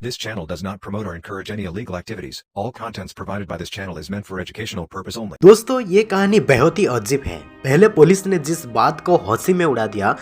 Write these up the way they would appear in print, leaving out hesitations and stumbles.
This channel does not promote or encourage any illegal activities. All contents provided by this channel is meant for educational purpose only. दोस्तों ये कहानी बहुत ही अजीब है। पहले police ने जिस बात को हंसी में उड़ा दिया,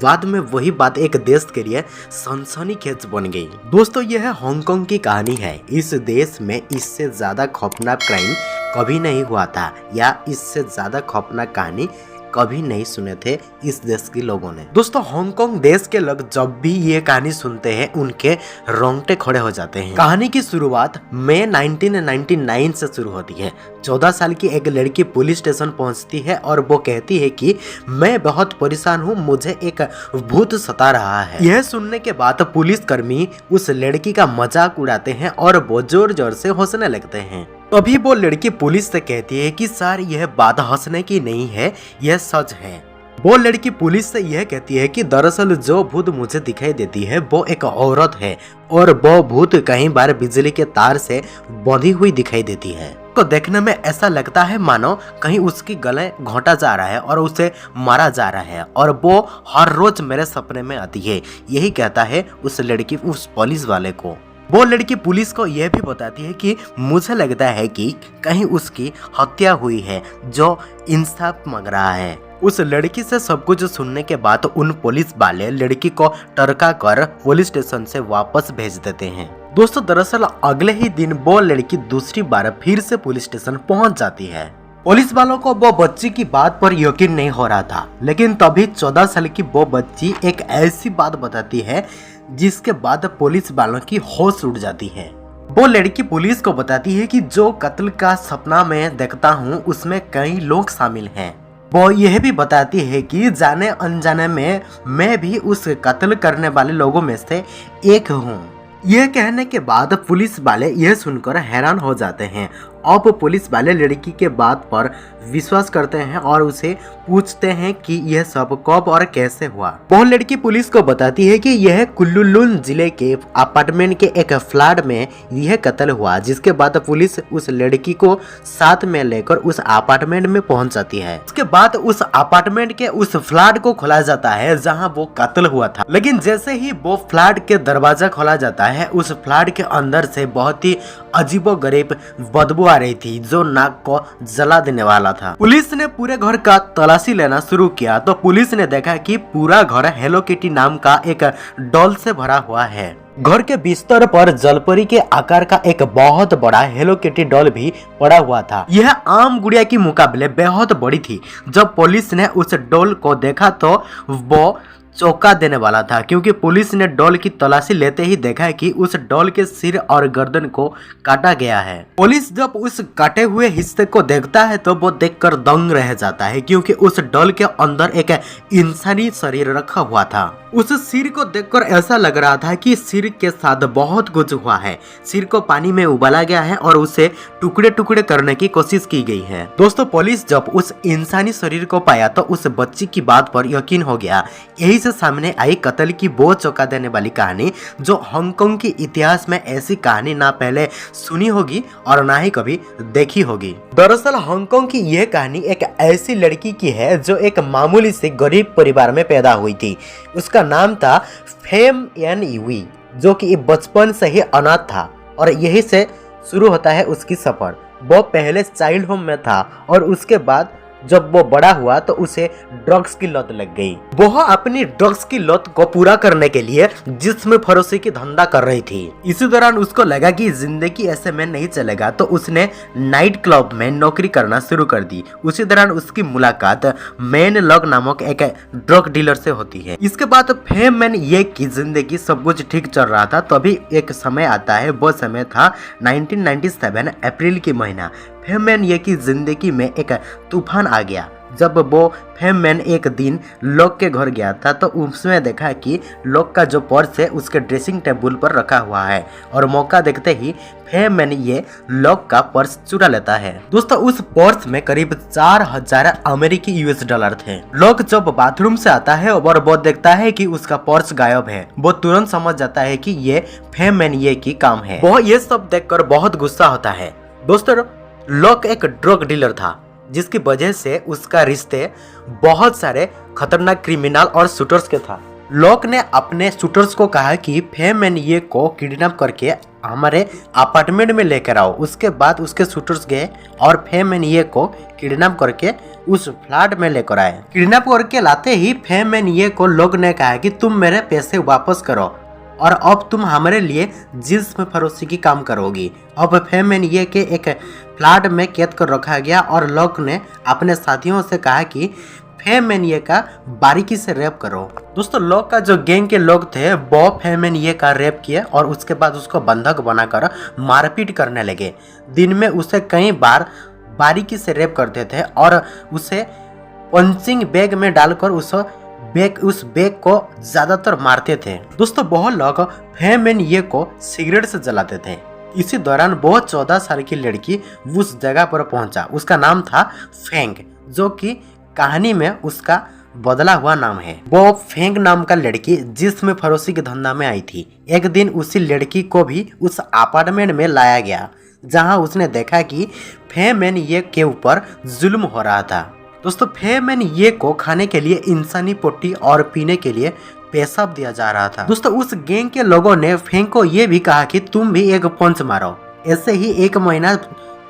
बाद में वही बात एक देश के लिए सनसनीखेज बन गई। दोस्तों यह हांगकांग की कहानी है। इस देश में इससे ज्यादा खौफनाक क्राइम कभी नहीं हुआ था या इससे ज्यादा खौफनाक कहानी कभी नहीं सुने थे इस देश के लोगों ने। दोस्तों हांगकांग देश के लोग जब भी ये कहानी सुनते हैं उनके रोंगटे खड़े हो जाते हैं। कहानी की शुरुआत मई 1999 से शुरू होती है। 14 साल की एक लड़की पुलिस स्टेशन पहुंचती है और वो कहती है कि मैं बहुत परेशान हूँ, मुझे एक भूत सता रहा है। यह सुनने के बाद पुलिस कर्मी उस लड़की का मजाक उड़ाते हैं और वो जोर जोर से हंसने लगते हैं। तभी वो लड़की पुलिस से कहती है कि सर यह बात हंसने की नहीं है, यह सच है। वो लड़की पुलिस से यह कहती है कि दरअसल जो भूत मुझे दिखाई देती है वो एक औरत है और वो भूत कई बार बिजली के तार से बंधी हुई दिखाई देती है। को देखने में ऐसा लगता है मानो कहीं उसकी गले घोंटा जा रहा है और उसे मारा जा रहा है और वो हर रोज मेरे सपने में आती है। यही कहता है उस लड़की उस पुलिस वाले को। वो लड़की पुलिस को यह भी बताती है कि मुझे लगता है कि कहीं उसकी हत्या हुई है, जो इंसाफ मांग रहा है। उस लड़की से सब कुछ सुनने के बाद उन पुलिस वाले लड़की को टरका कर पुलिस स्टेशन से वापस भेज देते हैं। दोस्तों दरअसल अगले ही दिन वो लड़की दूसरी बार फिर से पुलिस स्टेशन पहुंच जाती है। पुलिस वालों को वो बच्ची की बात पर यकीन नहीं हो रहा था, लेकिन तभी 14 साल की वो बच्ची एक ऐसी बात बताती है जिसके बाद पुलिस वालों की होश उड़ जाती है। वो लड़की पुलिस को बताती है कि जो कत्ल का सपना मैं देखता हूँ उसमें कई लोग शामिल हैं। वो यह भी बताती है कि जाने अनजाने में मैं भी उस कत्ल करने वाले लोगों में से एक हूँ। यह कहने के बाद पुलिस वाले यह सुनकर हैरान हो जाते हैं। अब पुलिस वाले लड़की के बात पर विश्वास करते हैं और उसे पूछते हैं कि यह सब कब और कैसे हुआ। वो लड़की पुलिस को बताती है कि यह कुल्लू जिले के अपार्टमेंट के एक फ्लैट में यह कत्ल हुआ, जिसके बाद पुलिस उस लड़की को साथ में लेकर उस अपार्टमेंट में पहुंच जाती है। उसके बाद उस अपार्टमेंट के उस फ्लैट को खोला जाता है जहां वो कत्ल हुआ था। लेकिन जैसे ही वो फ्लैट के दरवाजा खोला जाता है, उस फ्लैट के अंदर से बहुत ही अजीबोगरीब बदबू आ रही थी जो नाक को जला देने वाला था। पुलिस ने पूरे घर का तलाशी लेना शुरू किया तो पुलिस ने देखा कि पूरा घर हेलो किटी नाम का एक डॉल से भरा हुआ है। घर के बिस्तर पर जलपरी के आकार का एक बहुत बड़ा हेलो किटी डॉल भी पड़ा हुआ था। यह आम गुड़िया के मुकाबले बहुत बड़ी थी। जब पुलिस ने उस डॉल को देखा तो वो चौंका देने वाला था, क्योंकि पुलिस ने डॉल की तलाशी लेते ही देखा कि उस डॉल के सिर और गर्दन को काटा गया है। पुलिस जब उस काटे हुए हिस्से को देखता है तो वो देखकर दंग रह जाता है, क्योंकि उस डॉल के अंदर एक इंसानी शरीर रखा हुआ था। उस सिर को देखकर ऐसा लग रहा था कि सिर के साथ बहुत कुछ हुआ है। सिर को पानी में उबाला गया है और उसे टुकड़े टुकड़े करने की कोशिश की गई है। दोस्तों पुलिस जब उस इंसानी शरीर को पाया तो उस बच्ची की बात पर यकीन हो गया। यही से सामने आई कत्ल की वो चौंका देने वाली कहानी, जो हांगकांग के इतिहास में ऐसी कहानी ना पहले सुनी होगी और ना ही कभी देखी होगी। दरअसल हांगकांग की यह कहानी एक ऐसी लड़की की है जो एक मामूली से गरीब परिवार में पैदा हुई थी। उसका नाम था फेम एन यूई, जो कि बचपन से ही अनाथ था और यही से शुरू होता है उसकी सफर। वो पहले चाइल्ड होम में था और उसके बाद जब वो बड़ा हुआ तो उसे ड्रग्स की लत लग गई। वो अपनी ड्रग्स की लत को पूरा करने के लिए जिस्म फरोशी की धंधा कर रही थी। इसी दौरान उसको लगा कि जिंदगी ऐसे में नहीं चलेगा तो उसने नाइट क्लब में नौकरी करना शुरू कर दी। उसी दौरान उसकी मुलाकात मैन लॉग नामक एक ड्रग डीलर से होती है। इसके बाद फेम मैन ये की जिंदगी सब कुछ ठीक चल रहा था। तभी एक समय आता है, वो समय था 1997 अप्रैल की महीना। फेम मैन ये की जिंदगी में एक तूफान आ गया। जब वो फेम मैन एक दिन लोग के घर गया था तो उसमें देखा कि लोग का जो पर्स है उसके ड्रेसिंग टेबल पर रखा हुआ है और मौका देखते ही फेम मैन ये लोग का पर्स चुरा लेता है। दोस्तों उस पर्स में करीब 4000 अमेरिकी यूएस डॉलर थे। लोग जब बाथरूम से आता है और वो देखता है कि उसका पर्स गायब है, वो तुरंत समझ जाता है कि ये फेम मैन ये की काम है। वो ये सब देखकर बहुत गुस्सा होता है। दोस्तों लोग एक ड्रग डीलर था जिसकी वजह से उसका रिश्ते बहुत सारे खतरनाक क्रिमिनल और शूटर्स के था। लोग ने अपने शूटर्स को कहा कि फे मैन ये को किडनैप करके हमारे अपार्टमेंट में लेकर आओ। उसके बाद उसके शूटर्स गए और फे मैन ये को किडनैप करके उस फ्लैट में लेकर आए। किडनैप करके लाते ही फे मैन ये को लोग ने कहा कि तुम मेरे पैसे वापस करो और अब तुम हमारे लिए जींस में फरोशी की काम करोगी। अब फे मैन ये के एक फ्लैट में कैद कर रखा गया और लोग ने अपने साथियों से कहा कि फे मैन ये का बारीकी से रेप करो। दोस्तों लोग का जो गैंग के लोग थे वो फे मैन ये का रेप किए और उसके बाद उसको बंधक बनाकर मारपीट करने लगे। दिन में उसे कई बार बारीकी से रेप करते थे और उसे पंचिंग बैग में डालकर उस बैग को ज्यादातर मारते थे। दोस्तों बहुत लोग फे मैन ये को सिगरेट से जलाते थे। इसी दौरान वो 14 साल की लड़की उस जगह पर पहुंचा। उसका नाम था फेंग, जो कि कहानी में उसका बदला हुआ नाम है। वो फेंग नाम का लड़की जिसमें फरोशी के धंधा में आई थी। एक दिन उसी लड़की को भी उस अपार्टमेंट में लाया गया जहां उसने देखा कि फे मैन ये के ऊपर जुल्म हो रहा था। दोस्तों फे मैन ये को खाने के लिए इंसानी पोटी और पीने के लिए पेशाब दिया जा रहा था। दोस्तों उस गैंग के लोगों ने फेंग को ये भी कहा कि तुम भी एक पंच मारो। ऐसे ही 1 महीना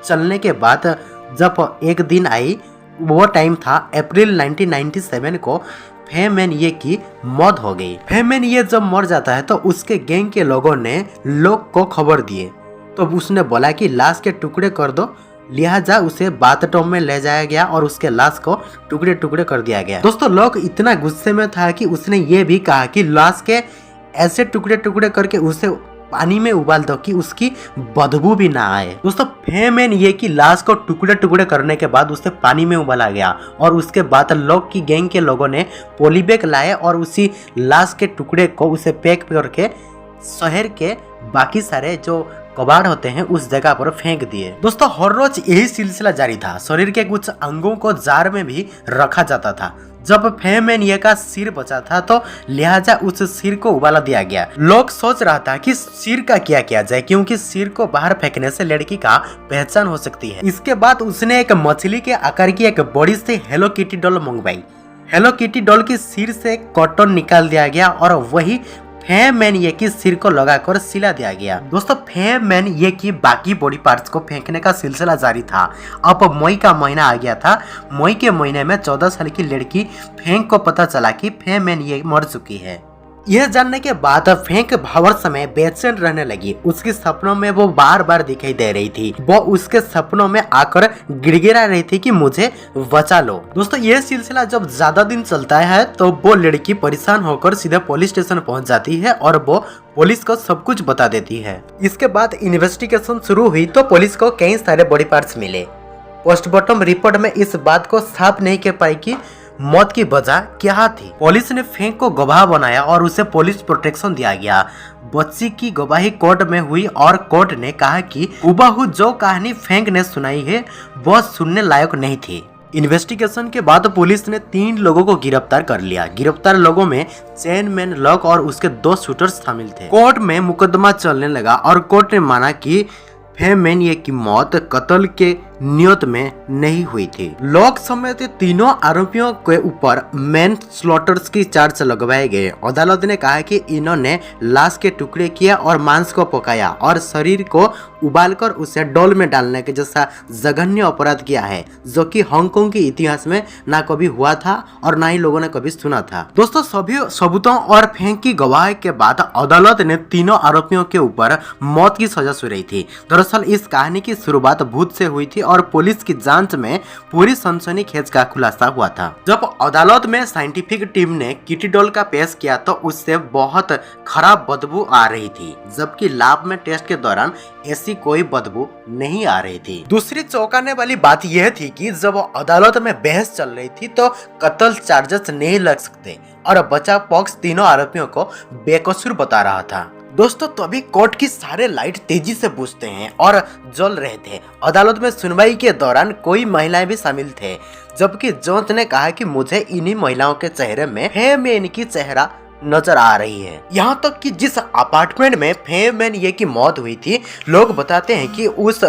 चलने के बाद जब एक दिन आई, वो टाइम था अप्रैल 1997 को, फे मैन ये की मौत हो गई। फे मैन ये जब मर जाता है तो उसके गैंग के लोगों ने लोग को खबर दिए तो उसने बोला कि लाश के टुकड़े कर दो, लिहाजा उसे बाथटब में ले जाया गया और उसके लाश को टुकड़े टुकड़े कर दिया गया। दोस्तों लोग इतना गुस्से में था कि उसने ये भी कहा कि लाश के ऐसे टुकड़े टुकड़े करके उसे पानी में उबाल दो कि उसकी बदबू भी ना आए। दोस्तों फे मैन ये की लाश को टुकड़े टुकड़े करने के बाद उसे पानी में उबाला गया और उसके बाद लोग की गैंग के लोगों ने पॉलीबैग लाए और उसी लाश के टुकड़े को उसे पैक करके शहर के बाकी सारे जो कबाड़ होते हैं उस जगह पर फेंक दिए। दोस्तों हर रोज यही सिलसिला जारी था। शरीर के कुछ अंगों को जार में भी रखा जाता था। जब फे मैन ये का सिर बचा था तो लिहाजा उस सिर को उबाला दिया गया। लोग सोच रहा था कि सिर का क्या किया जाए, क्योंकि सिर को बाहर फेंकने से लड़की का पहचान हो सकती है। इसके बाद उसने एक मछली के आकार की एक बड़ी सी हेलो किटी डॉल मंगवाई। हेलो किटी डॉल की सिर से कॉटन निकाल दिया गया और वही फे मैन ये की सिर को लगाकर सिला दिया गया। दोस्तों फे मैन ये की बाकी बॉडी पार्ट्स को फेंकने का सिलसिला जारी था। अब मई का महीना आ गया था। मई के महीने में 14 साल की लड़की फेंग को पता चला कि फे मैन ये मर चुकी है। यह जानने के बाद फेंक हर समय बेचैन रहने लगी। उसके सपनों में वो बार बार दिखाई दे रही थी। वो उसके सपनों में आकर गिड़गिड़ा रही थी कि मुझे बचा लो। दोस्तों ये सिलसिला जब ज्यादा दिन चलता है तो वो लड़की परेशान होकर सीधे पुलिस स्टेशन पहुंच जाती है और वो पुलिस को सब कुछ बता देती है। इसके बाद इन्वेस्टिगेशन शुरू हुई तो पुलिस को कई सारे बॉडी पार्ट्स मिले। पोस्टमार्टम रिपोर्ट में इस बात को साफ नहीं कह पाई कि मौत की वजह क्या थी। पुलिस ने फेंक को गवाह बनाया और उसे पुलिस प्रोटेक्शन दिया गया। बच्ची की गवाही कोर्ट में हुई और कोर्ट ने कहा कि हुबहू जो कहानी फेंक ने सुनाई है वो सुनने लायक नहीं थी। इन्वेस्टिगेशन के बाद पुलिस ने 3 लोगों को गिरफ्तार कर लिया। गिरफ्तार लोगों में चैन मैन लॉक और उसके 2 शूटर्स शामिल थे। कोर्ट में मुकदमा चलने लगा और कोर्ट ने माना कि फे मैन ये की मौत कत्ल के नियत में नहीं हुई थी। लोग समेत तीनों आरोपियों के ऊपर मैन स्लॉटर्स की चार्ज लगवाए गए। अदालत ने कहा कि इन्होंने लाश के टुकड़े किया और मांस को पकाया और शरीर को उबालकर उसे डोल में डालने के जैसा जघन्य अपराध किया है, जो कि हांगकांग के इतिहास में ना कभी हुआ था और ना ही लोगों ने कभी सुना था। दोस्तों सभी सबूतों और फेंक की गवाही के बाद अदालत ने तीनों आरोपियों के ऊपर मौत की सजा सुनाई थी। दरअसल इस कहानी की शुरुआत भूत से हुई थी और पुलिस की जांच में पूरी सनसनीखेज का खुलासा हुआ था। जब अदालत में साइंटिफिक टीम ने किटी डॉल का पेश किया तो उससे बहुत खराब बदबू आ रही थी, जबकि लैब में टेस्ट के दौरान ऐसी कोई बदबू नहीं आ रही थी। दूसरी चौंकाने वाली बात यह थी कि जब अदालत में बहस चल रही थी तो कत्ल चार्जेस नहीं लग सकते और बचाव पक्ष तीनों आरोपियों को बेकसूर बता रहा था। दोस्तों तभी कोर्ट की सारे लाइट तेजी से बुझते हैं और जल रहे थे। अदालत में सुनवाई के दौरान कोई महिलाएं भी शामिल थे, जबकि जज ने कहा कि मुझे इन्हीं महिलाओं के चेहरे में फे मैन की चेहरा नजर आ रही है। यहाँ तक कि जिस अपार्टमेंट में फे मैन ये की मौत हुई थी, लोग बताते हैं कि उस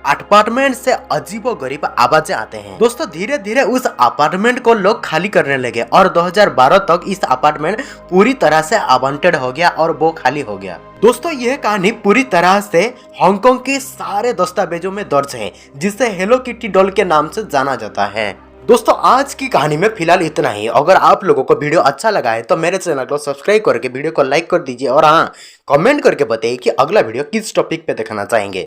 अपार्टमेंट से अजीबोगरीब आवाजें आते हैं। दोस्तों धीरे धीरे उस अपार्टमेंट को लोग खाली करने लगे और 2012 तक इस अपार्टमेंट पूरी तरह से अवांटेड हो गया और वो खाली हो गया। दोस्तों यह कहानी पूरी तरह से हांगकांग के सारे दस्तावेजों में दर्ज है, जिसे हेलो किटी डॉल के नाम से जाना जाता है। दोस्तों आज की कहानी में फिलहाल इतना ही। अगर आप लोगों को वीडियो अच्छा लगा है तो मेरे चैनल को सब्सक्राइब करके वीडियो को लाइक कर दीजिए और हाँ, कमेंट करके बताइए कि अगला वीडियो किस टॉपिक पे देखना चाहेंगे।